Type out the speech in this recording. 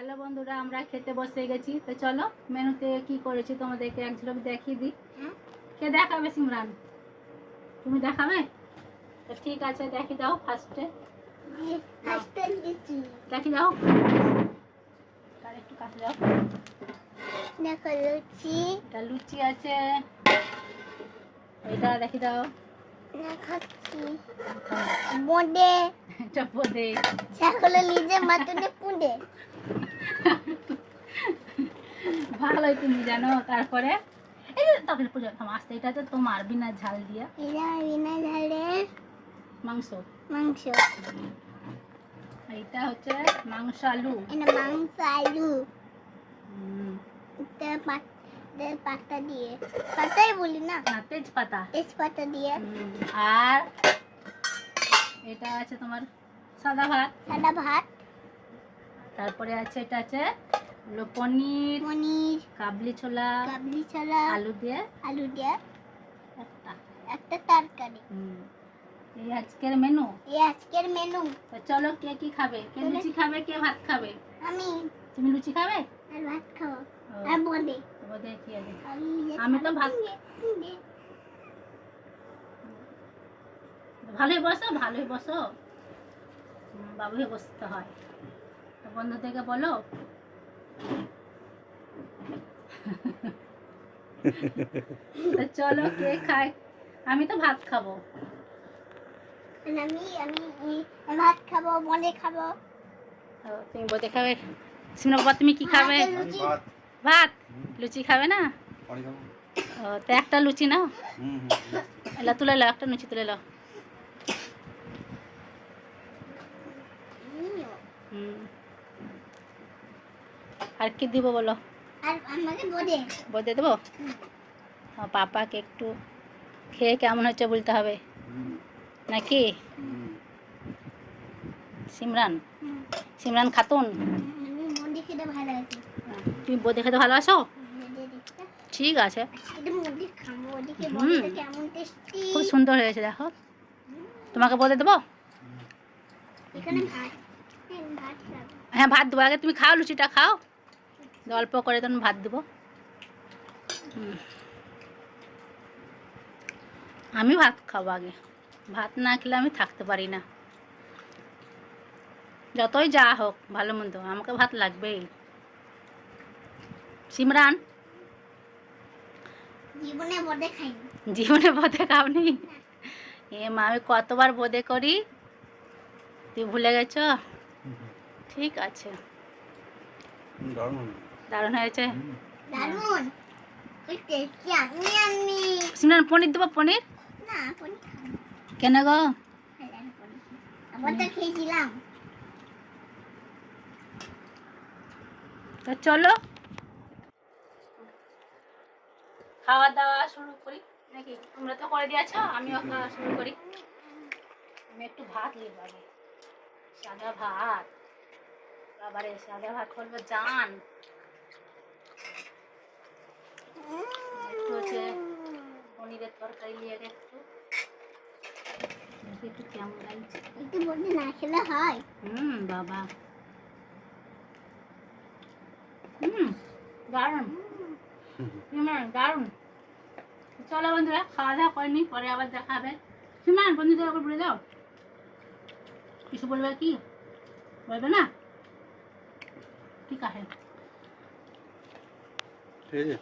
Hello বন্ধুরা, আমরা খেতে বসে গেছি। তো চলো মেনুতে কি করেছি তোমাদেরকে এক ঝলক দেখিয়ে দিই। কে দেখাবে? সিমরান, তুমি দেখাবে? তো ঠিক আছে, দেখি দাও। ফার্স্টে দেখি দাও, আর একটু কাছে দাও। দেখো লুচি, এটা লুচি আছে। এটা দেখি দাও। দেখাচ্ছি বোঁদে, এটা বোঁদে। সকলে নিজে মাতনে পুঁদে। ভালোই তুমি জানো। তারপরে এই যে তখন পুজো আসতে, এটা তো তোমার বিনা ঝাল দিয়া এটা বিনা ঝালের মাংস। মাংস, এইটা হচ্ছে মাংস আলু। এটা মাংস আলু। এটা পাতা দিয়ে, পাতাই বলি না, তেজপাতা, তেজপাতা দিয়ে। আর এটা আছে তোমার সাদা ভাত। সাদা ভাত। তারপরে আছে এটা আছে পনির, পনির, কাবলি ছোলা, কাবলি ছোলা, আলু দিয়ে একটা তরকারি। এই আজকের মেনু। এই আজকের মেনু। তো চলো, কে কি খাবে? কে লুচি খাবে, কে ভাত খাবে? আমি। তুমি লুচি খাবে? আর ভাত খাবো। আর বোঁদে। বোঁদে কি আছে? আমি তো ভাত। ভালোই বসো, ভালোই বসো। বাবুকে বসতে হয়। তো বন্ধু থেকে বলো। তো চলো, কে খায়? আমি তো ভাত খাবো। আমি আমি ভাত খাবো, বোঁদে খাবো। তুমি বোঁদে খাবে। সিমরা বাবা, তুমি কি খাবে? ভাত। লুচি খাবে না? তো একটা লুচি নাও। এলা তুলে লাও, একটা লুচি তুলে লাও। আর কি দিব বলো? আর আমাকে বোঁদে। বোঁদে দেবো? পাপাকে একটু খেয়ে কেমন হচ্ছে বলতে হবে নাকি? সিমরান, সিমরান খাতুন, আমি বোঁদে খেতে ভালোবাসি। তুমি বোঁদে খেতে ভালোবাসো? ঠিক আছে, খুব সুন্দর হয়েছে। দেখো, তোমাকে বোঁদে দেবো। হ্যাঁ, ভাত দেবো। আগে তুমি খাও, লুচিটা খাও, অল্প করে তখন ভাত দেবো। আমি ভাত খাবো আগে। ভাত না খেলে আমি থাকতে পারি না। যতই যা হোক, ভালো মন্দ, আমাকে ভাত লাগবেই। সিমরান, জীবনে বোঁদে খাইনি। জীবনে বোঁদে খাওনি? এ মা, আমি কতবার বোঁদে করি, তুই ভুলে গেছ? ঠিক আছে, দারুণ হয়েছে। দারুণ। সিমরান, পনির দেবো? পনির না, পনির খাবো না। কেন গো? আবার তো খেয়েছিলাম। তো চলো খাওয়া দাওয়া শুরু করি নাকি? তোমরা তো করে দিয়েছ, আমিও খাওয়া শুরু করি। আমি একটু ভাত নেব আগে, সাদা ভাত। বাবারে, সাদা ভাত করবো জান। একটু হচ্ছে পনিরের তরকারি নিয়ে একটু একটু কেমন লাগছে। একটু বোঁদে না খেলে হয়? বাবা, দারুণ, দারুণ। চলো বন্ধুরা, খাওয়া দাওয়া করিনি, পরে আবার দেখা হবে। সিমান, বন্ধুদের আবার বলে দাও, কিছু বলবে কি? বলবে না? ঠিক আছে, ঠিক আছে।